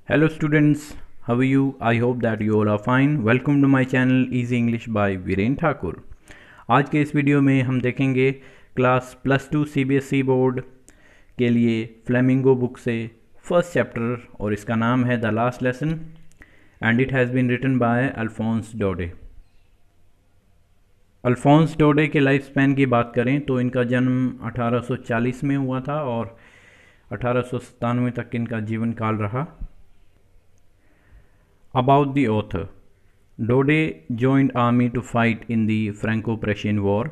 Hello students, how are you? I hope that you all are fine. Welcome to my channel Easy English by Viren Thakur. आज के इस video में हम देखेंगे class +2 CBSE board के लिए फ्लेमिंगो बुक से फर्स्ट चैप्टर और इसका नाम है the last lesson and it has been written by Alphonse Daudet. Alphonse Daudet के लाइफ स्पैन की बात करें तो इनका जन्म 1840 में हुआ था और 1897 तक इनका जीवन काल रहा। About the author, Dode joined army to fight in the Franco-Prussian War।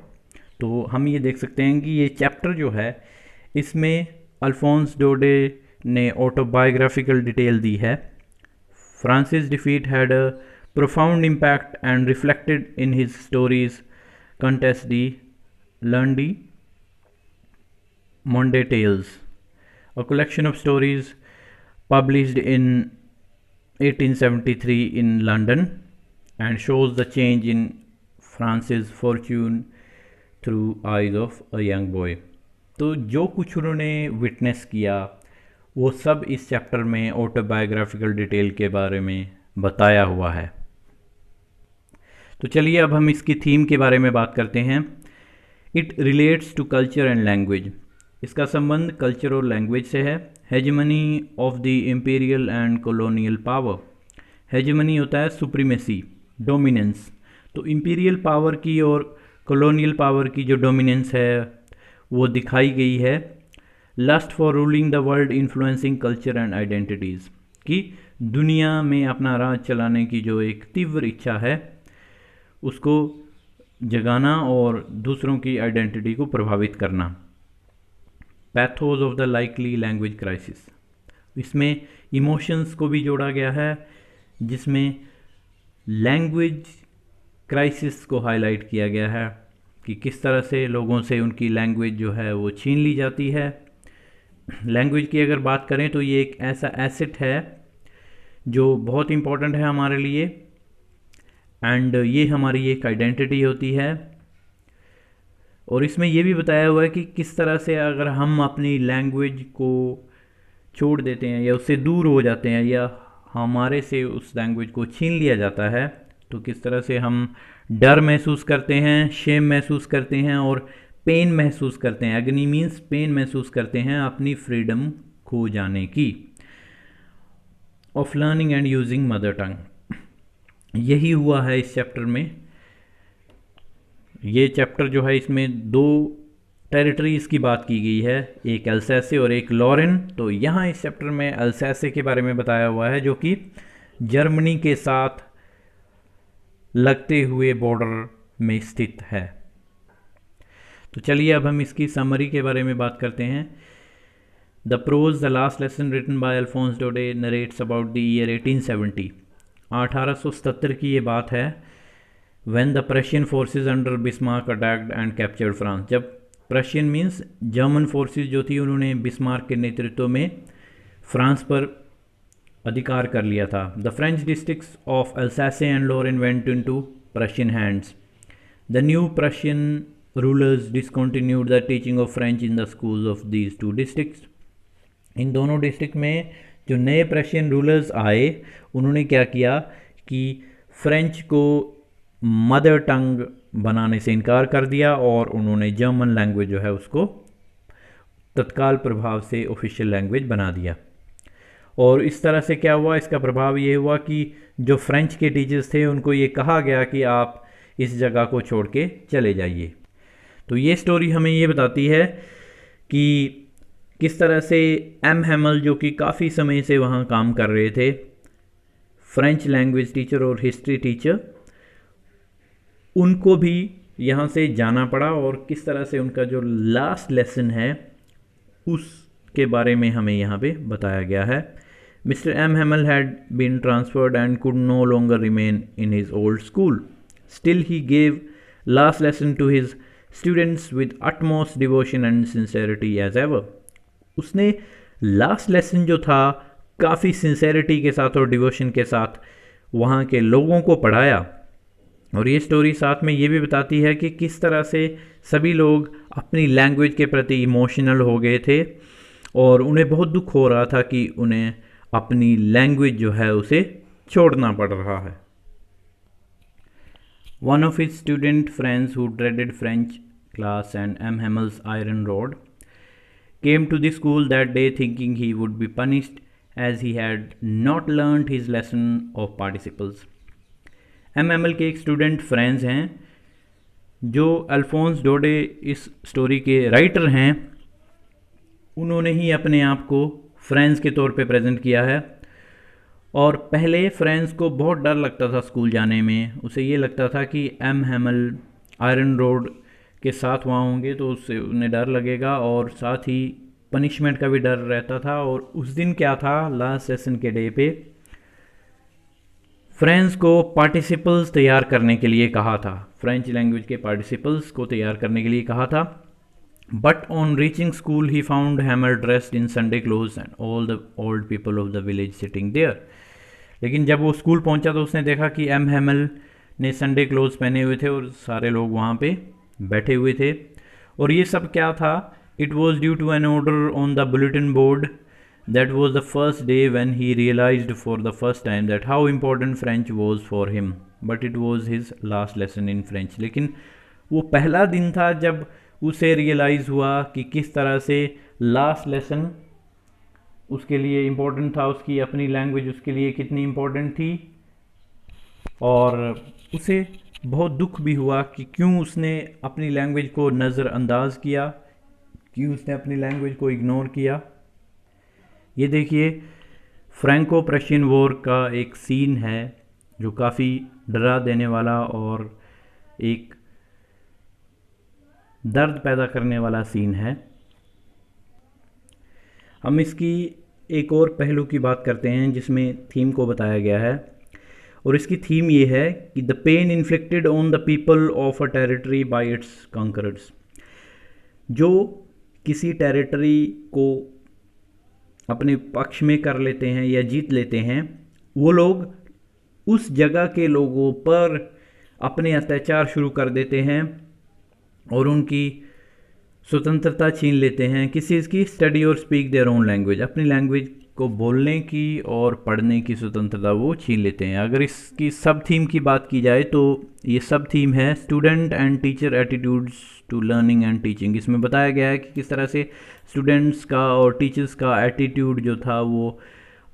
तो हम ये देख सकते हैं कि ये चैप्टर जो है इसमें अल्फोंस डोडे ने ऑटोबायोग्राफिकल डिटेल दी है। Francis defeat had a profound impact and reflected in his stories Countess de Lundy, Monday Tales, a collection of stories published in 1873 in London and shows the change in Francis' fortune through eyes of a young boy। तो जो कुछ उन्होंने witness किया वो सब इस chapter में autobiographical detail के बारे में बताया हुआ है। तो चलिए अब हम इसकी थीम के बारे में बात करते हैं। It relates to culture and language. इसका संबंध कल्चर और लैंग्वेज से है। Hegemony of the imperial and colonial power. Hegemony होता है सुप्रीमेसी, डोमिनेंस। तो इम्पीरियल पावर की और कॉलोनियल पावर की जो डोमिनेंस है वो दिखाई गई है। Lust for ruling the world influencing culture and identities, कि दुनिया में अपना राज चलाने की जो एक तीव्र इच्छा है उसको जगाना और दूसरों की आइडेंटिटी को प्रभावित करना। Pathos of the likely language crisis, इसमें इमोशंस को भी जोड़ा गया है जिसमें लैंग्वेज क्राइसिस को हाईलाइट किया गया है कि किस तरह से लोगों से उनकी लैंग्वेज जो है वो छीन ली जाती है। लैंग्वेज की अगर बात करें तो ये एक ऐसा एसेट है जो बहुत इम्पोर्टेंट है हमारे लिए एंड ये हमारी एक आइडेंटिटी होती है। और इसमें ये भी बताया हुआ है कि किस तरह से अगर हम अपनी लैंग्वेज को छोड़ देते हैं या उससे दूर हो जाते हैं या हमारे से उस लैंग्वेज को छीन लिया जाता है तो किस तरह से हम डर महसूस करते हैं, शेम महसूस करते हैं और पेन महसूस करते हैं। एग्नी मीन्स पेन महसूस करते हैं अपनी फ्रीडम खो जाने की। Of learning and using mother tongue, यही हुआ है इस चैप्टर में। ये चैप्टर जो है इसमें दो टेरिटरीज़ की बात की गई है, एक अल्सैसे और एक लॉरेन। तो यहाँ इस चैप्टर में अल्सैसे के बारे में बताया हुआ है जो कि जर्मनी के साथ लगते हुए बॉर्डर में स्थित है। तो चलिए अब हम इसकी समरी के बारे में बात करते हैं। The prose the last lesson written by Alphonse Daudet narrates about the year 1870। 1877 की ये बात है। When the Prussian forces under Bismarck attacked and captured France, जब प्रशियन मीन्स जर्मन फोर्सेस जो थी उन्होंने बिस्मार्क के नेतृत्व में फ्रांस पर अधिकार कर लिया था। The French districts of Alsace and Lorraine went into Prussian hands. The new Prussian rulers discontinued the teaching of French in the schools of these two districts. इन दोनों डिस्ट्रिक्ट में जो नए प्रशियन रूलर्स आए उन्होंने क्या किया कि फ्रेंच को मदर टंग बनाने से इनकार कर दिया और उन्होंने जर्मन लैंग्वेज जो है उसको तत्काल प्रभाव से ऑफिशियल लैंग्वेज बना दिया। और इस तरह से क्या हुआ, इसका प्रभाव ये हुआ कि जो फ्रेंच के टीचर्स थे उनको ये कहा गया कि आप इस जगह को छोड़ के चले जाइए। तो ये स्टोरी हमें ये बताती है कि किस तरह से एम हैमल जो कि काफ़ी समय से वहाँ काम कर रहे थे, फ्रेंच लैंग्वेज टीचर और हिस्ट्री टीचर, उनको भी यहाँ से जाना पड़ा और किस तरह से उनका जो लास्ट लेसन है उसके बारे में हमें यहाँ पे बताया गया है। Mister M Hamel had been transferred and could no longer remain in his old school. Still he gave last lesson to his students with utmost devotion and sincerity as ever. उसने लास्ट लेसन जो था काफ़ी sincerity के साथ और devotion के साथ वहाँ के लोगों को पढ़ाया। और ये स्टोरी साथ में ये भी बताती है कि किस तरह से सभी लोग अपनी लैंग्वेज के प्रति इमोशनल हो गए थे और उन्हें बहुत दुख हो रहा था कि उन्हें अपनी लैंग्वेज जो है उसे छोड़ना पड़ रहा है। One of his student friends who dreaded French class and M. Hammel's iron rod came to the school that day thinking he would be punished as he had not learned his lesson of participles. M. Hamel के एक student friends हैं जो अल्फोंस डोडे इस story के writer हैं, उन्होंने ही अपने आप को फ्रेंड्स के तौर पे प्रेजेंट किया है। और पहले फ्रेंड्स को बहुत डर लगता था स्कूल जाने में, उसे ये लगता था कि एम हैमल आयरन रोड के साथ वहाँ होंगे तो उससे उन्हें डर लगेगा और साथ ही पनिशमेंट का भी डर रहता था। और उस दिन क्या था, लास्ट सेशन के डे पे फ्रेंड्स को पार्टिसिपल्स तैयार करने के लिए कहा था, फ्रेंच लैंग्वेज के पार्टिसिपल्स को तैयार करने के लिए कहा था। But on reaching school he found Hamel dressed in Sunday clothes and all the old people of the village sitting there. लेकिन जब वो स्कूल पहुंचा तो उसने देखा कि एम हैमल ने संडे क्लोथ्स पहने हुए थे और सारे लोग वहाँ पे बैठे हुए थे। और ये सब क्या था, it was due to an order on the bulletin board that was the first day when he realized for the first time that how important French was for him, but it was his last lesson in French. लेकिन वो पहला दिन था जब उसे realise हुआ कि किस तरह से लास्ट लेसन उसके लिए इम्पोर्टेंट था, उसकी अपनी लैंग्वेज उसके लिए कितनी इम्पोर्टेंट थी। और उसे बहुत दुख भी हुआ कि क्यों उसने अपनी लैंग्वेज को नज़रअंदाज किया, क्यों उसने अपनी लैंग्वेज को इग्नोर किया। ये देखिए फ्रैंको प्रशियन वॉर का एक सीन है जो काफ़ी डरा देने वाला और एक दर्द पैदा करने वाला सीन है। हम इसकी एक और पहलू की बात करते हैं जिसमें थीम को बताया गया है, और इसकी थीम ये है कि the pain inflicted on the people of a territory by its conquerors. जो किसी टेरिटरी को अपने पक्ष में कर लेते हैं या जीत लेते हैं, वो लोग उस जगह के लोगों पर अपने अत्याचार शुरू कर देते हैं और उनकी स्वतंत्रता छीन लेते हैं। किसी इसकी स्टडी और स्पीक देयर ओन लैंग्वेज, अपनी लैंग्वेज को बोलने की और पढ़ने की स्वतंत्रता वो छीन लेते हैं। अगर इसकी सब थीम की बात की जाए तो ये सब थीम है student and teacher attitudes to learning and teaching. इसमें बताया गया है कि किस तरह से स्टूडेंट्स का और टीचर्स का एटीट्यूड जो था वो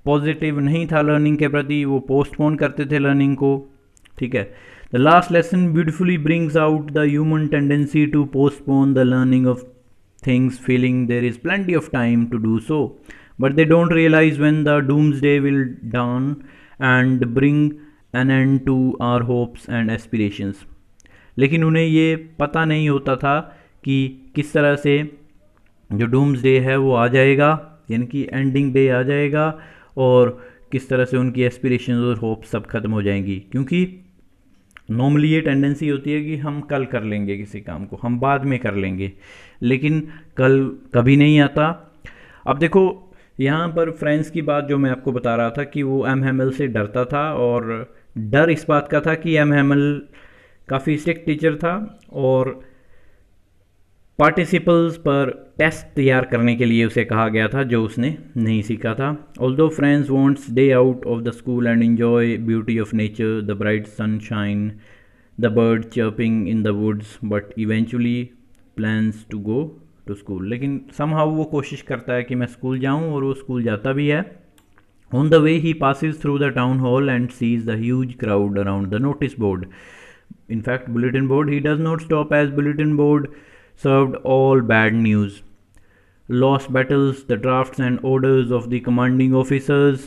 पॉजिटिव नहीं था लर्निंग के प्रति, वो पोस्टपोन करते थे लर्निंग को। ठीक है, The last lesson beautifully brings out the human tendency to postpone the learning of things, feeling there is plenty of time to do so. But they don't realize when the doomsday will dawn and bring an end to our hopes and aspirations. लेकिन उन्हें ये पता नहीं होता था कि किस तरह से जो डूम्सडे है वो आ जाएगा, यानी कि एंडिंग डे आ जाएगा, और किस तरह से उनकी एस्पिरेशंस और होप्स सब खत्म हो जाएंगी। क्योंकि नॉर्मली ये टेंडेंसी होती है कि हम कल कर लेंगे किसी काम को, हम बाद में कर लेंगे, लेकिन कल कभी नहीं आता। अब देखो यहाँ पर फ्रेंड्स की बात जो मैं आपको बता रहा था कि वो एम हैमल से डरता था, और डर इस बात का था कि एम हैमल काफ़ी स्ट्रिक्ट टीचर था और पार्टिसिपल्स पर टेस्ट तैयार करने के लिए उसे कहा गया था जो उसने नहीं सीखा था। Although friends wants day out of the school and enjoy beauty of nature, the bright sunshine, the bird chirping in the woods, but eventually plans to go to school. लेकिन समहाउ वो कोशिश करता है कि मैं स्कूल जाऊँ, और वो स्कूल जाता भी है। On the way he passes through the town hall and sees the huge crowd around the notice board. In fact, bulletin board, he does not stop as bulletin board served all bad news. Lost battles, the drafts and orders of the commanding officers.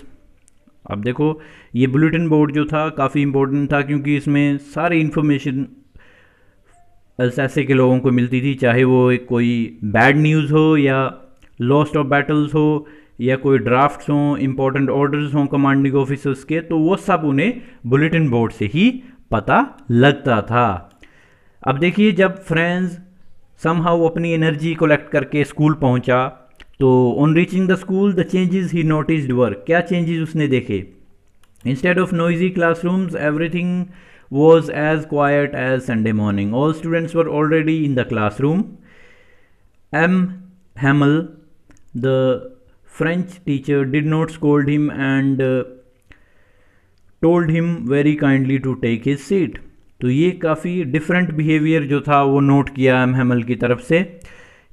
अब देखो ये bulletin board जो था काफ़ी important था, क्योंकि इसमें सारी इन्फॉर्मेशन ऐसे के लोगों को मिलती थी, चाहे वो कोई बैड न्यूज़ हो या लॉस्ट ऑफ बैटल्स हो या कोई ड्राफ्ट्स हों, इंपॉर्टेंट ऑर्डर्स हों कमांडिंग ऑफिसर्स के, तो वो सब उन्हें बुलेटिन बोर्ड से ही पता लगता था। अब देखिए जब फ्रेंड्स समहाउ अपनी एनर्जी कलेक्ट करके स्कूल पहुंचा, तो on reaching the school the changes he noticed were, क्या चेंजेस उसने देखे। Instead of noisy classrooms everything was as quiet as Sunday morning. All students were already in the classroom. M. Hamel, the French teacher did not scold him and told him very kindly to take his seat. तो ये काफ़ी different behaviour जो था वो note किया M हैमल की तरफ से.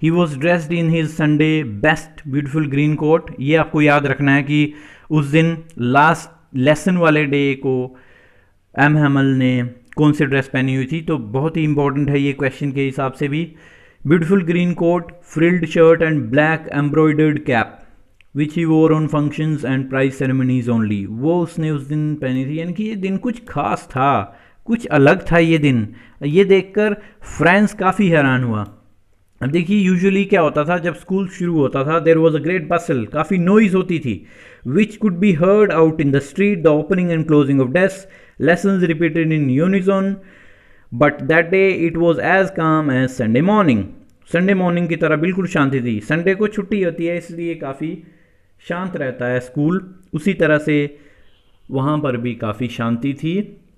He was dressed in his Sunday best beautiful green coat. ये आपको याद रखना है कि उस दिन लास्ट लेसन वाले डे को एम हैमल ने कौन सी ड्रेस पहनी हुई थी, तो बहुत ही इंपॉर्टेंट है ये क्वेश्चन के हिसाब से भी. Beautiful green coat, frilled shirt and black embroidered cap which he wore on functions and prize ceremonies only. वो उसने उस दिन पहनी थी. यानी कि ये दिन कुछ खास था, कुछ अलग था ये दिन. ये देखकर फ्रांस काफ़ी हैरान हुआ. अब देखिए यूजुअली क्या होता था जब स्कूल शुरू होता था, देयर वाज अ ग्रेट बसल, काफ़ी नॉइज होती थी, which could be heard out in the street, the opening and closing of desk, lessons repeated in unison, but that day it was as calm as Sunday morning. Sunday morning की तरह बिल्कुल शांति थी. Sunday को छुट्टी होती है इसलिए काफ़ी शांत रहता है स्कूल, उसी तरह से वहाँ पर भी काफ़ी शांति थी.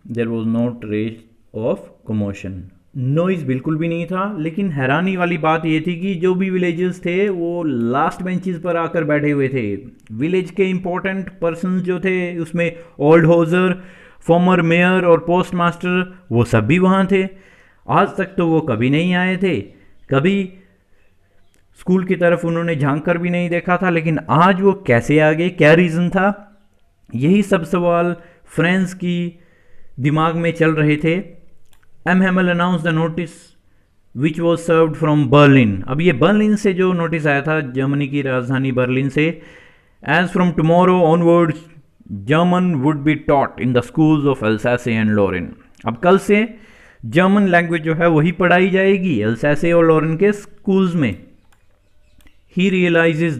There was not rage of commotion, noise बिल्कुल भी नहीं था. लेकिन हैरानी वाली बात ये थी कि जो भी विलेजर्स थे वो लास्ट बेंचेस पर आकर बैठे हुए थे. विलेज के इंपॉर्टेंट पर्सन जो थे उसमें ओल्ड होजर, फॉर्मर मेयर और पोस्ट मास्टर, वो सब भी वहाँ थे. आज तक तो वो कभी नहीं आए थे, कभी स्कूल की तरफ उन्होंने झांक कर भी नहीं देखा था. लेकिन आज वो कैसे आ गए, क्या रीज़न था, यही सब सवाल फ्रांस की दिमाग में चल रहे थे. M Hamel announce the notice which was served from Berlin. अब ये बर्लिन से जो नोटिस आया था, जर्मनी की राजधानी बर्लिन से, as from tomorrow onwards German would be taught in the schools of Alsace and Lorraine. अब कल से जर्मन लैंग्वेज जो है वही पढ़ाई जाएगी एल्सासे और लॉरेन के स्कूल्स में. He realizes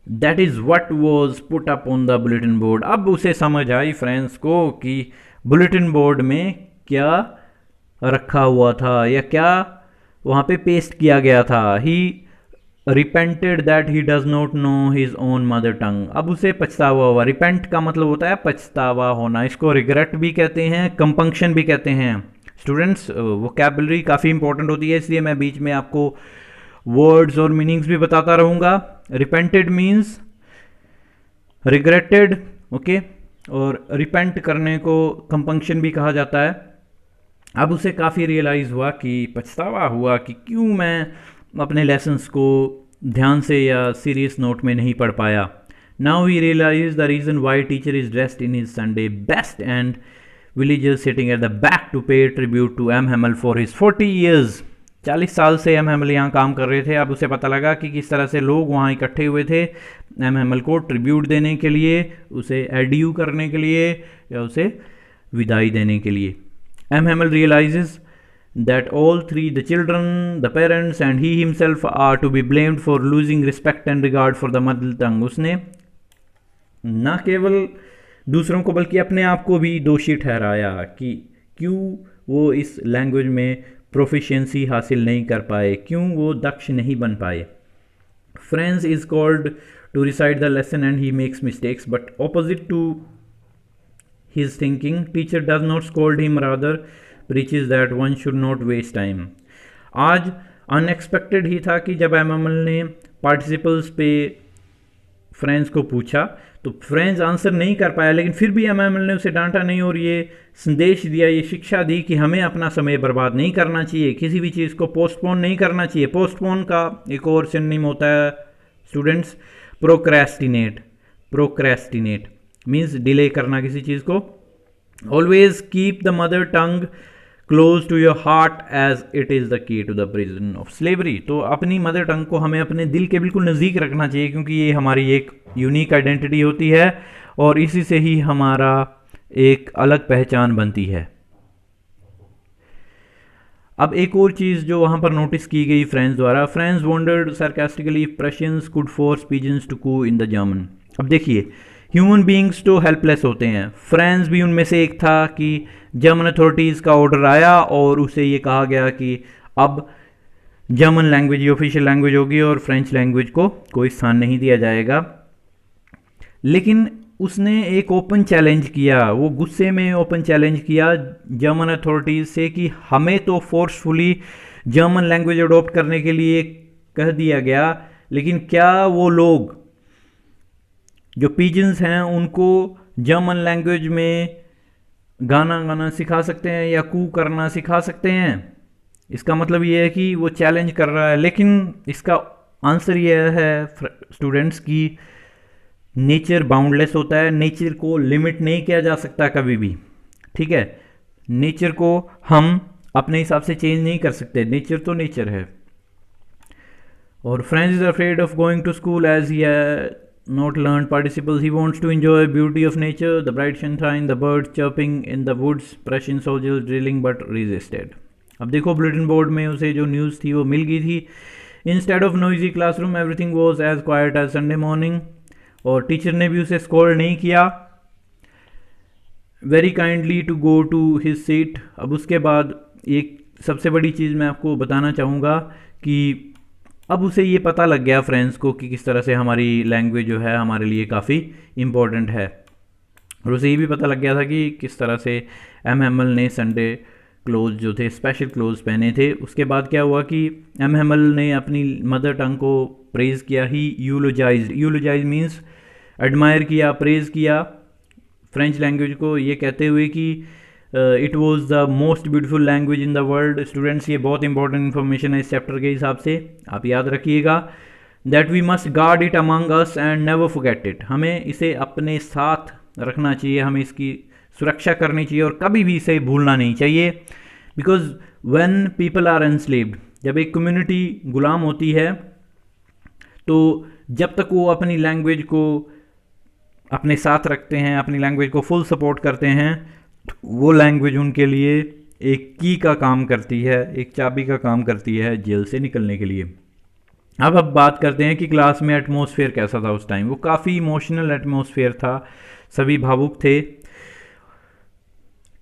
that is what was put up on the bulletin board. अब उसे समझ आई फ्रांस को कि बुलेटिन बोर्ड में क्या रखा हुआ था या क्या वहाँ पे पेस्ट किया गया था. He repented that he does not know his own mother tongue. अब उसे पछतावा हुआ. रिपेंट का मतलब होता है पछतावा होना, इसको रिग्रेट भी कहते हैं, कंपंक्शन भी कहते हैं. स्टूडेंट्स, वोकैबुलरी काफ़ी इंपॉर्टेंट होती है, इसलिए मैं बीच में आपको वर्ड्स और मीनिंग्स भी बताता रहूँगा. रिपेंटेड मीन्स रिग्रेटेड, ओके, और रिपेंट करने को कंपंक्शन भी कहा जाता है. अब उसे काफ़ी रियलाइज़ हुआ कि पछतावा हुआ कि क्यों मैं अपने लेसन्स को ध्यान से या सीरियस नोट में नहीं पढ़ पाया. Now he realize the reason why teacher is dressed in his Sunday best and villagers sitting at the back to pay tribute to M Hamel for his 40 years. 40 साल से एम हैमल यहाँ काम कर रहे थे. अब उसे पता लगा कि किस तरह से लोग वहाँ इकट्ठे हुए थे एम हैमल को ट्रिब्यूट देने के लिए, उसे एड्यू करने के लिए या उसे विदाई देने के लिए. M Hamel realizes that all three, the children, the parents and he himself, are to be blamed for losing respect and regard for the mother tongue. उसने न केवल दूसरों को बल्कि अपने आप को भी दोषी ठहराया कि क्यों वो इस लैंग्वेज में प्रोफिशिएंसी हासिल नहीं कर पाए, क्यों वो दक्ष नहीं बन पाए. Franz is called to recite the lesson and he makes mistakes, but opposite to his thinking, teacher does not scold him, rather preaches that one should not waste time. आज अनएक्सपेक्टेड ही था कि जब एम हैमल ने participles पे France को पूछा तो France answer नहीं कर पाया, लेकिन फिर भी एम हैमल ने उसे डांटा नहीं और ये संदेश दिया, ये शिक्षा दी कि हमें अपना समय बर्बाद नहीं करना चाहिए, किसी भी चीज़ को पोस्टपोन नहीं करना चाहिए. पोस्टपोन का एक और सिनोनिम होता है students procrastinate. Procrastinate means delay करना किसी चीज़ को. Always keep the mother tongue close to your heart as it is the key to the prison of slavery. तो अपनी मदर टंग को हमें अपने दिल के बिल्कुल नज़दीक रखना चाहिए, क्योंकि ये हमारी एक यूनिक आइडेंटिटी होती है और इसी से ही हमारा एक अलग पहचान बनती है. अब एक और चीज़ जो वहाँ पर नोटिस की गई फ्रांस द्वारा, France wondered sarcastically if Prussians could force pigeons to coo in the German. अब देखिए, ह्यूमन बींग्स तो हेल्पलेस होते हैं. फ्रांस भी उनमें से एक था कि जर्मन अथॉरिटीज़ का ऑर्डर आया और उसे ये कहा गया कि अब जर्मन लैंग्वेज ही ऑफिशियल लैंग्वेज होगी और फ्रेंच लैंग्वेज को कोई स्थान नहीं दिया जाएगा. लेकिन उसने एक ओपन चैलेंज किया, वो गुस्से में ओपन चैलेंज किया जर्मन अथॉरिटीज़ से कि हमें तो फोर्सफुली जर्मन लैंग्वेज अडॉप्ट करने के लिए कह दिया गया, लेकिन क्या वो लोग जो पिजन्स हैं उनको जर्मन लैंग्वेज में गाना गाना सिखा सकते हैं या कू करना सिखा सकते हैं? इसका मतलब ये है कि वो चैलेंज कर रहा है। लेकिन इसका आंसर ये है स्टूडेंट्स की नेचर बाउंडलेस होता है, नेचर को लिमिट नहीं किया जा सकता कभी भी, ठीक है। नेचर को हम अपने हिसाब से चेंज नहीं कर सकते, नेचर तो नेचर है। और French is afraid of going to school as he not learned participles. He wants to enjoy beauty of nature, the bright sunshine, the birds chirping in the woods, Prussian soldiers drilling, but resisted. अब देखो bulletin board में उसे जो news थी वो मिल गई थी। Instead of noisy classroom everything was as quiet as Sunday morning. और टीचर ने भी उसे स्कोल्ड नहीं किया, very kindly to go to his seat. अब उसके बाद एक सबसे बड़ी चीज़ मैं आपको बताना चाहूँगा कि अब उसे ये पता लग गया फ्रेंड्स को कि किस तरह से हमारी लैंग्वेज जो है हमारे लिए काफ़ी इम्पोर्टेंट है। और उसे ये भी पता लग गया था कि किस तरह से एम हैमल ने संडे क्लोज जो थे, स्पेशल क्लोज पहने थे। उसके बाद क्या हुआ कि एम हैमल ने अपनी मदर टंग को प्रेज़ किया, ही यूलोजाइज मीन्स एडमायर किया, प्रेज़ किया फ्रेंच लैंग्वेज को, ये कहते हुए कि it was the most beautiful language in the world. Students, ये बहुत इंपॉर्टेंट इन्फॉर्मेशन है इस चैप्टर के हिसाब से, आप याद रखिएगा। That we must guard it among us and never forget it. हमें इसे अपने साथ रखना चाहिए, हमें इसकी सुरक्षा करनी चाहिए और कभी भी इसे भूलना नहीं चाहिए। Because when people are enslaved, जब एक कम्युनिटी गुलाम होती है तो जब तक वो अपनी लैंग्वेज को अपने साथ रखते हैं, अपनी लैंग्वेज को फुल सपोर्ट करते हैं, वो लैंग्वेज उनके लिए एक की का काम करती है, एक चाबी का काम करती है जेल से निकलने के लिए। अब बात करते हैं कि क्लास में एटमॉस्फेयर कैसा था उस टाइम। वो काफ़ी इमोशनल एटमॉस्फेयर था, सभी भावुक थे।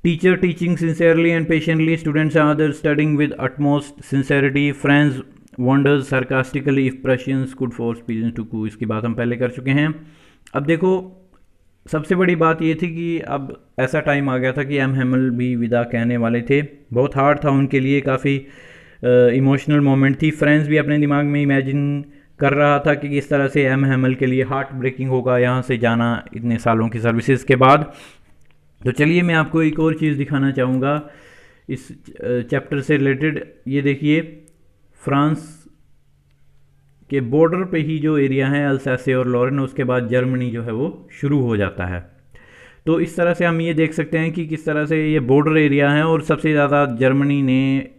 Teacher teaching sincerely and patiently, students and others studying with utmost sincerity, Franz wonders sarcastically if Prussians could force pigeons to coo. इसकी बात हम पहले कर चुके हैं। अब देखो, सबसे बड़ी बात ये थी कि अब ऐसा टाइम आ गया था कि एम हैमल भी विदा कहने वाले थे। बहुत हार्ड था उनके लिए, काफ़ी इमोशनल मोमेंट थी। फ्रेंड्स भी अपने दिमाग में इमेजिन कर रहा था कि किस तरह से एम हैमल के लिए हार्ट ब्रेकिंग होगा यहाँ से जाना इतने सालों की सर्विसेज के बाद। तो चलिए मैं आपको एक और चीज़ दिखाना चाहूँगा इस चैप्टर से रिलेटेड। ये देखिए, फ्रांस के बॉर्डर पे ही जो एरिया है अल्सासे और लॉरेन, उसके बाद जर्मनी जो है वो शुरू हो जाता है। तो इस तरह से हम ये देख सकते हैं कि किस तरह से ये बॉर्डर एरिया है और सबसे ज़्यादा जर्मनी ने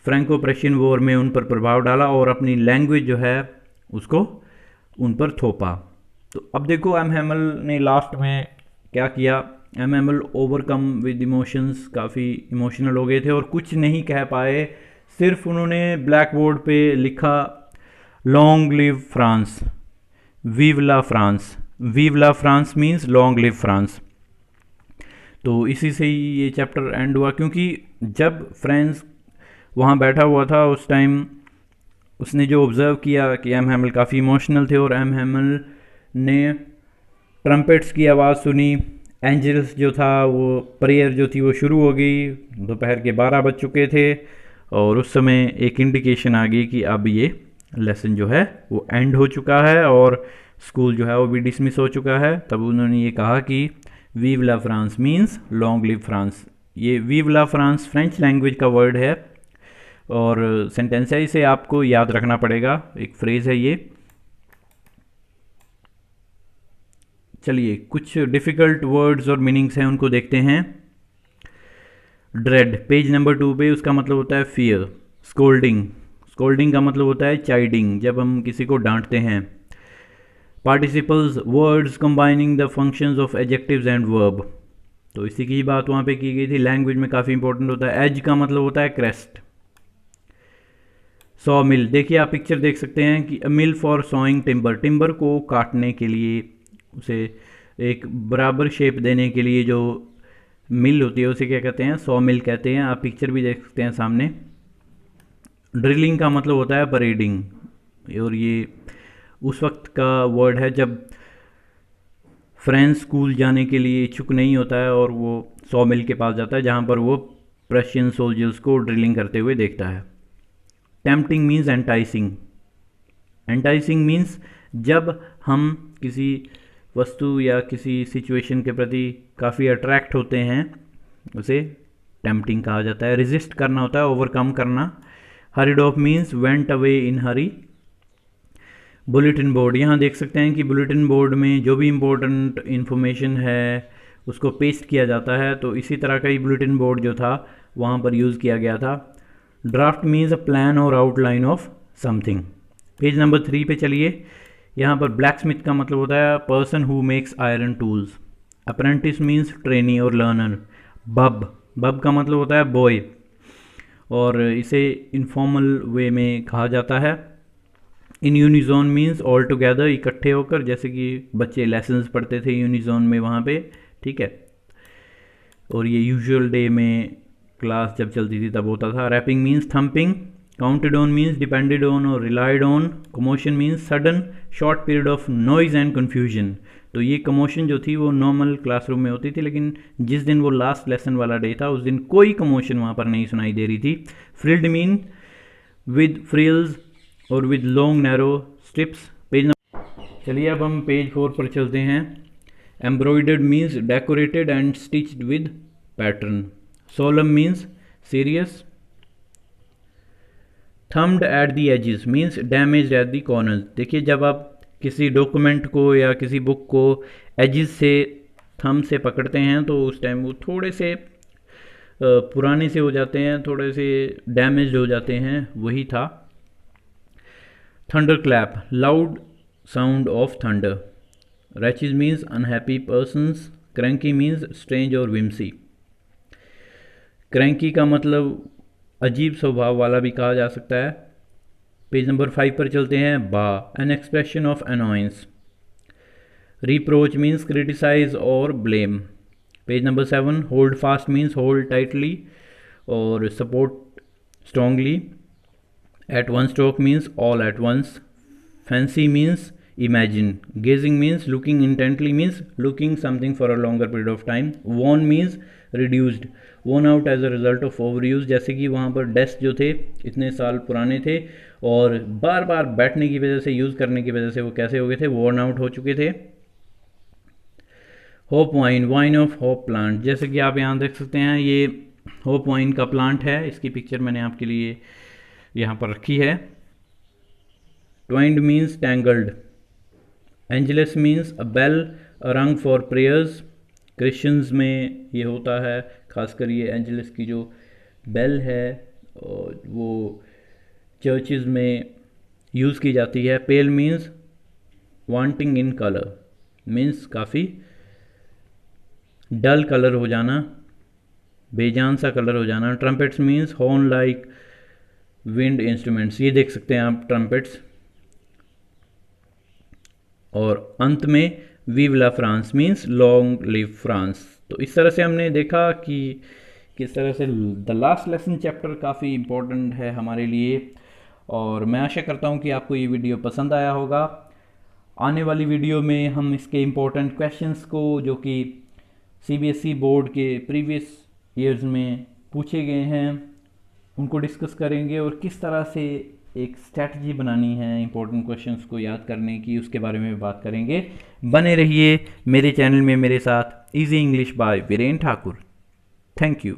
फ्रैंको प्रशियन वॉर में उन पर प्रभाव डाला और अपनी लैंग्वेज जो है उसको उन पर थोपा। तो अब देखो एम हैमल ने लास्ट में क्या किया। M Hamel overcome with emotions, काफ़ी इमोशनल हो गए थे और कुछ नहीं कह पाए। सिर्फ उन्होंने ब्लैक बोर्ड पे लिखा, लॉन्ग लिव फ्रांस, वीव ला फ्रांस। वीव ला France means long live France. तो इसी से ही ये चैप्टर एंड हुआ, क्योंकि जब फ्रांस वहाँ बैठा हुआ था उस टाइम उसने जो ऑब्ज़र्व किया कि एम हैमल काफ़ी इमोशनल थे और एम हैमल ने ट्रम्पेट्स की आवाज़ सुनी। एंजल्स जो था वो प्रेयर जो थी वो शुरू हो गई। दोपहर के 12 बज चुके थे और उस समय एक इंडिकेशन आ गई कि अब ये लेसन जो है वो एंड हो चुका है और स्कूल जो है वो भी डिसमिस हो चुका है। तब उन्होंने ये कहा कि वीव ला France means long live France. ये वीव ला फ्रांस फ्रेंच लैंग्वेज का वर्ड है और सेंटेंस है, इसे आपको याद रखना पड़ेगा, एक फ्रेज़ है ये। चलिए कुछ डिफ़िकल्ट वर्ड्स और मीनिंग्स हैं उनको देखते हैं। ड्रेड, पेज नंबर 2 पे, उसका मतलब होता है फियर। स्कोल्डिंग, स्कोल्डिंग का मतलब होता है चाइडिंग, जब हम किसी को डांटते हैं। Participles, words combining the functions of adjectives and verb, तो इसी की बात वहाँ पे की गई थी। लैंग्वेज में काफ़ी इंपॉर्टेंट होता है। एज का मतलब होता है क्रेस्ट। सॉ मिल, देखिए आप पिक्चर देख सकते हैं कि mill for sawing timber, timber को काटने के लिए, उसे एक बराबर शेप देने के लिए जो मिल होती है उसे क्या कहते हैं, सॉ मिल कहते हैं। आप पिक्चर भी देख सकते हैं सामने। ड्रिलिंग का मतलब होता है परेडिंग, और ये उस वक्त का वर्ड है जब फ्रेंच स्कूल जाने के लिए इच्छुक नहीं होता है और वो सॉ मिल के पास जाता है जहाँ पर वो प्रशियन सोल्जर्स को ड्रिलिंग करते हुए देखता है। Tempting means enticing, enticing means जब हम किसी वस्तु या किसी सिचुएशन के प्रति काफ़ी अट्रैक्ट होते हैं, उसे टेम्पटिंग कहा जाता है। रेजिस्ट करना होता है, ओवरकम करना। Hurried of means went away in Hari. Bulletin board, यहाँ देख सकते हैं कि बुलेटिन बोर्ड में जो भी इम्पोर्टेंट इन्फॉर्मेशन है उसको पेस्ट किया जाता है, तो इसी तरह का ही बुलेटिन बोर्ड जो था वहाँ पर यूज़ किया गया था। ड्राफ्ट मीन्स अ प्लान और outline of something. Page number 3 पे चलिए। यहाँ पर ब्लैक स्मिथ का मतलब होता है person who makes iron tools. Apprentice means trainee और लर्नर। बब का मतलब होता है बॉय, और इसे इनफॉर्मल वे में कहा जाता है। इन यूनिजोन मीन्स ऑल टुगेदर, इकट्ठे होकर, जैसे कि बच्चे लेसन्स पढ़ते थे यूनिजोन में वहाँ पे, ठीक है। और ये यूजुअल डे में क्लास जब चलती थी तब होता था। Rapping means thumping. Counted on means depended on और relied on. Commotion means sudden short period of noise and confusion. तो ये कमोशन जो थी वो नॉर्मल क्लासरूम में होती थी, लेकिन जिस दिन वो लास्ट लेसन वाला डे था उस दिन कोई कमोशन वहाँ पर नहीं सुनाई दे रही थी। फ्रिल्ड मीन विद फ्रिल्स और with long narrow strips. Page number, चलिए अब हम पेज 4 पर चलते हैं। Embroidered means decorated and stitched with pattern. Solemn means serious. Thumbed at the edges means damage at the corners. देखिए, जब आप किसी डॉक्यूमेंट को या किसी बुक को एजेस से, थंब से पकड़ते हैं तो उस टाइम वो थोड़े से पुराने से हो जाते हैं, थोड़े से डैमेज हो जाते हैं, वही था। Thunder clap, loud sound of thunder. Wretches means unhappy persons. Cranky means strange और विम्सी। क्रैंकी का मतलब अजीब स्वभाव वाला भी कहा जा सकता है। पेज नंबर 5 पर चलते हैं। An expression of annoyance. Reproach means criticise और blame. Page number 7। Hold fast means hold tightly और support strongly. At one stroke means all at once. Fancy means imagine. Gazing means looking intently, means looking something for a longer period of time. Wan means reduced, worn out as a result of over use. जैसे कि वहाँ पर desk जो थे इतने साल पुराने थे और बार बार बैठने की वजह से, यूज़ करने की वजह से वो कैसे हो गए थे, वॉर्न आउट हो चुके थे। Hope wine, wine of hope plant. जैसे कि आप यहाँ देख सकते हैं, ये होप वाइन का प्लांट है, इसकी पिक्चर मैंने आपके लिए यहाँ पर रखी है। Twined means tangled. Angelus means a bell, a rung for prayers. Christians में ये होता है, खासकर ये एंजलस की जो बेल है और वो चर्चेज़ में यूज़ की जाती है। Pale means wanting in colour, means काफ़ी डल कलर हो जाना, बेजान सा कलर हो जाना। Trumpets means horn like wind instruments. ये देख सकते हैं आप ट्रम्पेट्स। और अंत में विव ला France means long live France. तो इस तरह से हमने देखा कि किस तरह से द लास्ट लेसन चैप्टर काफ़ी इम्पोर्टेंट है हमारे लिए, और मैं आशा करता हूँ कि आपको ये वीडियो पसंद आया होगा। आने वाली वीडियो में हम इसके इम्पोर्टेंट क्वेश्चंस को, जो कि सीबीएसई बोर्ड के प्रीवियस ईयर्स में पूछे गए हैं, उनको डिस्कस करेंगे और किस तरह से एक स्ट्रैटेजी बनानी है इंपॉर्टेंट क्वेश्चंस को याद करने की, उसके बारे में बात करेंगे। बने रहिए मेरे चैनल में मेरे साथ। Easy English by Viren Thakur. Thank you.